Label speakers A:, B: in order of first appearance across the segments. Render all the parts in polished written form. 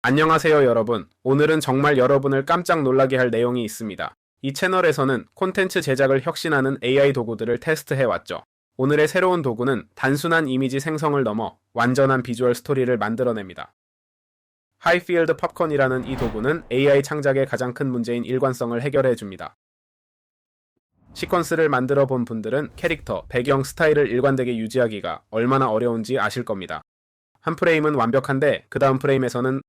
A: 안녕하세요 여러분. 오늘은 정말 여러분을 깜짝 놀라게 할 내용이 있습니다. 이 채널에서는 콘텐츠 제작을 혁신하는 AI 도구들을 테스트해왔죠. 오늘의 새로운 도구는 단순한 이미지 생성을 넘어 완전한 비주얼 스토리를 만들어냅니다. 하이필드 팝콘이라는 이 도구는 AI 창작의 가장 큰 문제인 일관성을 해결해줍니다. 시퀀스를 만들어 본 분들은 캐릭터, 배경, 스타일을 일관되게 유지하기가 얼마나 어려운지 아실 겁니다. 한 프레임은 완벽한데 그 다음 프레임에서는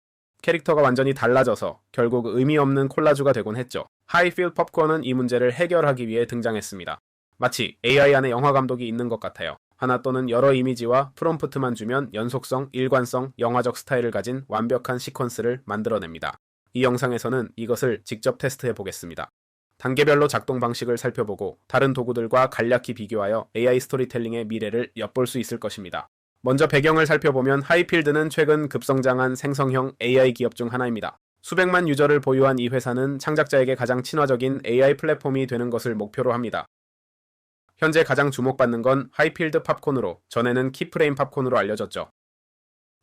A: 캐릭터가 완전히 달라져서 결국 의미 없는 콜라주가 되곤 했죠. 하이필드 팝콘은 이 문제를 해결하기 위해 등장했습니다. 마치 AI 안에 영화 감독이 있는 것 같아요. 하나 또는 여러 이미지와 프롬프트만 주면 연속성, 일관성, 영화적 스타일을 가진 완벽한 시퀀스를 만들어냅니다. 이 영상에서는 이것을 직접 테스트해 보겠습니다. 단계별로 작동 방식을 살펴보고 다른 도구들과 간략히 비교하여 AI 스토리텔링의 미래를 엿볼 수 있을 것입니다. 먼저 배경을 살펴보면 하이필드는 최근 급성장한 생성형 AI 기업 중 하나입니다. 수백만 유저를 보유한 이 회사는 창작자에게 가장 친화적인 AI 플랫폼이 되는 것을 목표로 합니다. 현재 가장 주목받는 건 하이필드 팝콘으로, 전에는 키프레임 팝콘으로 알려졌죠.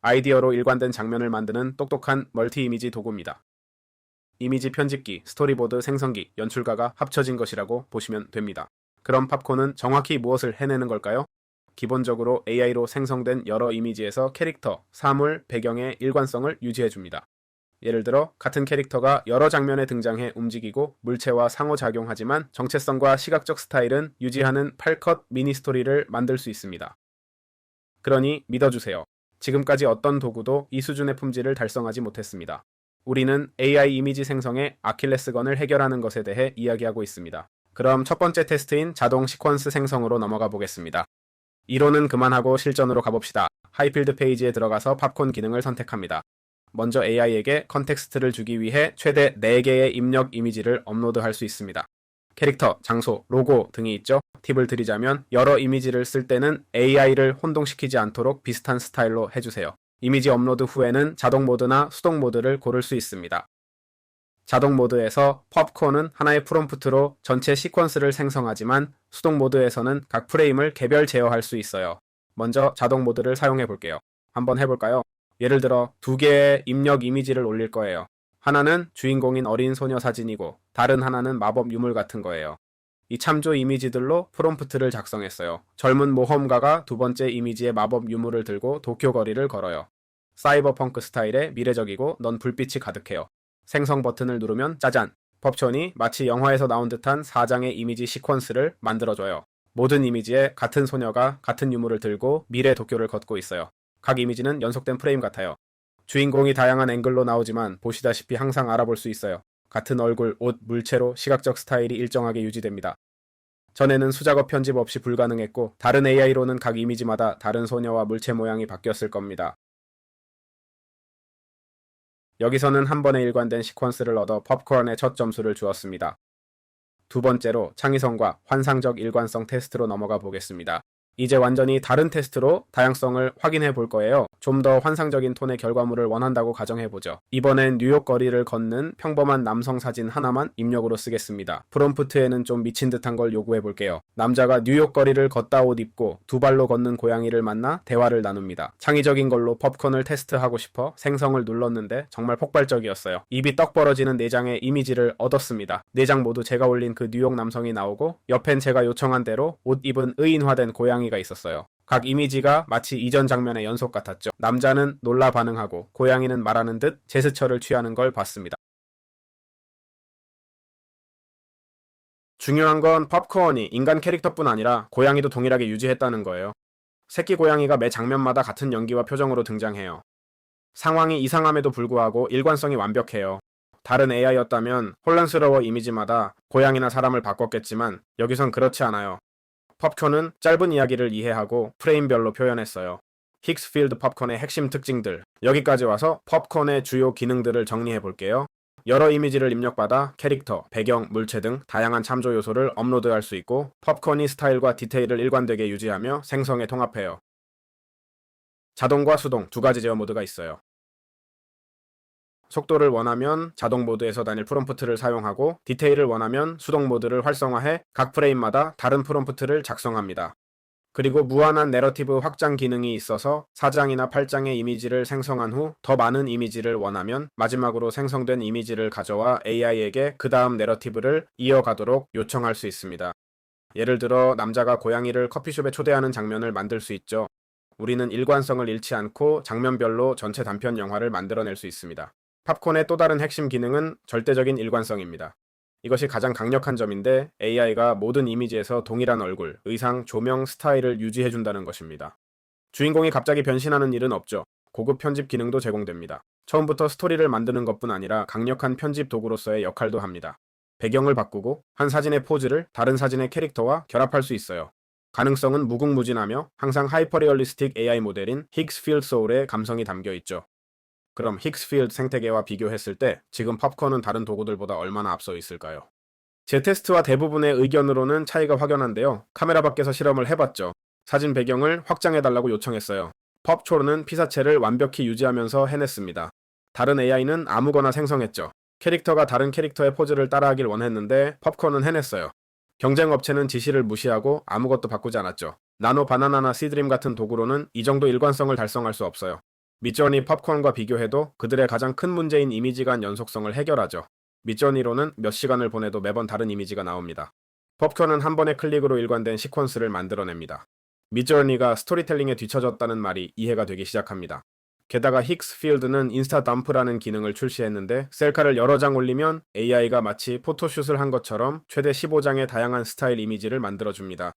A: 아이디어로 일관된 장면을 만드는 똑똑한 멀티 이미지 도구입니다. 이미지 편집기, 스토리보드 생성기, 연출가가 합쳐진 것이라고 보시면 됩니다. 그럼 팝콘은 정확히 무엇을 해내는 걸까요? 기본적으로 AI로 생성된 여러 이미지에서 캐릭터, 사물, 배경의 일관성을 유지해줍니다. 예를 들어 같은 캐릭터가 여러 장면에 등장해 움직이고 물체와 상호작용하지만 정체성과 시각적 스타일은 유지하는 8컷 미니 스토리를 만들 수 있습니다. 그러니 믿어주세요. 지금까지 어떤 도구도 이 수준의 품질을 달성하지 못했습니다. 우리는 AI 이미지 생성의 아킬레스건을 해결하는 것에 대해 이야기하고 있습니다. 그럼 첫 번째 테스트인 자동 시퀀스 생성으로 넘어가 보겠습니다. 이론은 그만하고 실전으로 가봅시다. 하이필드 페이지에 들어가서 팝콘 기능을 선택합니다. 먼저 AI에게 컨텍스트를 주기 위해 최대 4개의 입력 이미지를 업로드할 수 있습니다. 캐릭터, 장소, 로고 등이 있죠. 팁을 드리자면 여러 이미지를 쓸 때는 AI를 혼동시키지 않도록 비슷한 스타일로 해주세요. 이미지 업로드 후에는 자동 모드나 수동 모드를 고를 수 있습니다. 자동 모드에서 팝콘은 하나의 프롬프트로 전체 시퀀스를 생성하지만 수동 모드에서는 각 프레임을 개별 제어할 수 있어요. 먼저 자동 모드를 사용해 볼게요. 한번 해볼까요? 예를 들어 2개의 입력 이미지를 올릴 거예요. 하나는 주인공인 어린 소녀 사진이고 다른 하나는 마법 유물 같은 거예요. 이 참조 이미지들로 프롬프트를 작성했어요. 젊은 모험가가 두 번째 이미지의 마법 유물을 들고 도쿄 거리를 걸어요. 사이버펑크 스타일의 미래적이고 넌 불빛이 가득해요. 생성 버튼을 누르면 짜잔! 팝콘이 마치 영화에서 나온 듯한 4장의 이미지 시퀀스를 만들어줘요. 모든 이미지에 같은 소녀가 같은 유물을 들고 미래 도쿄를 걷고 있어요. 각 이미지는 연속된 프레임 같아요. 주인공이 다양한 앵글로 나오지만 보시다시피 항상 알아볼 수 있어요. 같은 얼굴, 옷, 물체로 시각적 스타일이 일정하게 유지됩니다. 전에는 수작업 편집 없이 불가능했고 다른 AI로는 각 이미지마다 다른 소녀와 물체 모양이 바뀌었을 겁니다. 여기서는 한 번에 일관된 시퀀스를 얻어 팝콘에 첫 점수를 주었습니다. 두 번째로 창의성과 환상적 일관성 테스트로 넘어가 보겠습니다. 이제 완전히 다른 테스트로 다양성을 확인해 볼 거예요. 좀 더 환상적인 톤의 결과물을 원한다고 가정해보죠. 이번엔 뉴욕 거리를 걷는 평범한 남성 사진 하나만 입력으로 쓰겠습니다. 프롬프트에는 좀 미친 듯한 걸 요구해 볼게요. 남자가 뉴욕 거리를 걷다 옷 입고 두 발로 걷는 고양이를 만나 대화를 나눕니다. 창의적인 걸로 팝콘을 테스트하고 싶어 생성을 눌렀는데 정말 폭발적이었어요. 입이 떡 벌어지는 4장의 이미지를 얻었습니다. 4장 모두 제가 올린 그 뉴욕 남성이 나오고 옆엔 제가 요청한 대로 옷 입은 의인화된 고양이가 있었어요. 각 이미지가 마치 이전 장면의 연속 같았죠. 남자는 놀라 반응하고 고양이는 말하는 듯 제스처를 취하는 걸 봤습니다. 중요한 건 팝콘이 인간 캐릭터뿐 아니라 고양이도 동일하게 유지했다는 거예요. 새끼 고양이가 매 장면마다 같은 연기와 표정으로 등장해요. 상황이 이상함에도 불구하고 일관성이 완벽해요. 다른 AI였다면 혼란스러워 이미지마다 고양이나 사람을 바꿨겠지만 여기선 그렇지 않아요. 팝콘은 짧은 이야기를 이해하고 프레임별로 표현했어요. 힉스필드 팝콘의 핵심 특징들, 여기까지 와서 팝콘의 주요 기능들을 정리해 볼게요. 여러 이미지를 입력받아 캐릭터, 배경, 물체 등 다양한 참조 요소를 업로드할 수 있고 팝콘이 스타일과 디테일을 일관되게 유지하며 생성에 통합해요. 자동과 수동 두 가지 제어 모드가 있어요. 속도를 원하면 자동 모드에서 다닐 프롬프트를 사용하고 디테일을 원하면 수동 모드를 활성화해 각 프레임마다 다른 프롬프트를 작성합니다. 그리고 무한한 내러티브 확장 기능이 있어서 4장이나 8장의 이미지를 생성한 후 더 많은 이미지를 원하면 마지막으로 생성된 이미지를 가져와 AI에게 그 다음 내러티브를 이어가도록 요청할 수 있습니다. 예를 들어 남자가 고양이를 커피숍에 초대하는 장면을 만들 수 있죠. 우리는 일관성을 잃지 않고 장면별로 전체 단편 영화를 만들어낼 수 있습니다. 팝콘의 또 다른 핵심 기능은 절대적인 일관성입니다. 이것이 가장 강력한 점인데 AI가 모든 이미지에서 동일한 얼굴, 의상, 조명, 스타일을 유지해준다는 것입니다. 주인공이 갑자기 변신하는 일은 없죠. 고급 편집 기능도 제공됩니다. 처음부터 스토리를 만드는 것뿐 아니라 강력한 편집 도구로서의 역할도 합니다. 배경을 바꾸고 한 사진의 포즈를 다른 사진의 캐릭터와 결합할 수 있어요. 가능성은 무궁무진하며 항상 하이퍼리얼리스틱 AI 모델인 힉스필드 소울의 감성이 담겨 있죠. 그럼 힉스필드 생태계와 비교했을 때 지금 팝콘은 다른 도구들보다 얼마나 앞서 있을까요? 제 테스트와 대부분의 의견으로는 차이가 확연한데요. 카메라 밖에서 실험을 해봤죠. 사진 배경을 확장해달라고 요청했어요. 팝초는 피사체를 완벽히 유지하면서 해냈습니다. 다른 AI는 아무거나 생성했죠. 캐릭터가 다른 캐릭터의 포즈를 따라하길 원했는데 팝콘은 해냈어요. 경쟁 업체는 지시를 무시하고 아무것도 바꾸지 않았죠. 나노 바나나나 시드림 같은 도구로는 이 정도 일관성을 달성할 수 없어요. 미저니 팝콘과 비교해도 그들의 가장 큰 문제인 이미지 간 연속성을 해결하죠. 미저니로는 몇 시간을 보내도 매번 다른 이미지가 나옵니다. 팝콘은 한 번의 클릭으로 일관된 시퀀스를 만들어냅니다. 미저니가 스토리텔링에 뒤처졌다는 말이 이해가 되기 시작합니다. 게다가 힉스필드는 인스타 덤프라는 기능을 출시했는데 셀카를 여러 장 올리면 AI가 마치 포토슛을 한 것처럼 최대 15장의 다양한 스타일 이미지를 만들어줍니다.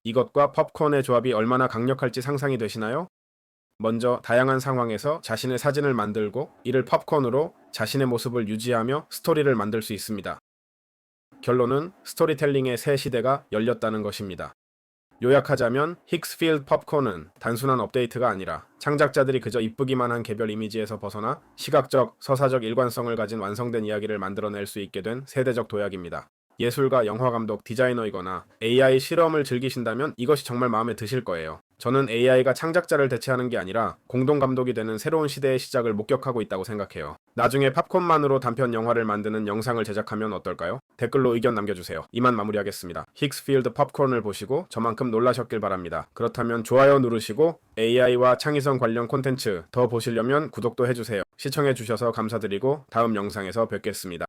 A: 이것과 팝콘의 조합이 얼마나 강력할지 상상이 되시나요? 먼저 다양한 상황에서 자신의 사진을 만들고 이를 팝콘으로 자신의 모습을 유지하며 스토리를 만들 수 있습니다. 결론은 스토리텔링의 새 시대가 열렸다는 것입니다. 요약하자면 힉스필드 팝콘은 단순한 업데이트가 아니라 창작자들이 그저 이쁘기만 한 개별 이미지에서 벗어나 시각적, 서사적 일관성을 가진 완성된 이야기를 만들어낼 수 있게 된 세대적 도약입니다. 예술가, 영화감독, 디자이너이거나 AI 실험을 즐기신다면 이것이 정말 마음에 드실 거예요. 저는 AI가 창작자를 대체하는 게 아니라 공동감독이 되는 새로운 시대의 시작을 목격하고 있다고 생각해요. 나중에 팝콘만으로 단편 영화를 만드는 영상을 제작하면 어떨까요? 댓글로 의견 남겨주세요. 이만 마무리하겠습니다. 힉스필드 팝콘을 보시고 저만큼 놀라셨길 바랍니다. 그렇다면 좋아요 누르시고 AI와 창의성 관련 콘텐츠 더 보시려면 구독도 해주세요. 시청해주셔서 감사드리고 다음 영상에서 뵙겠습니다.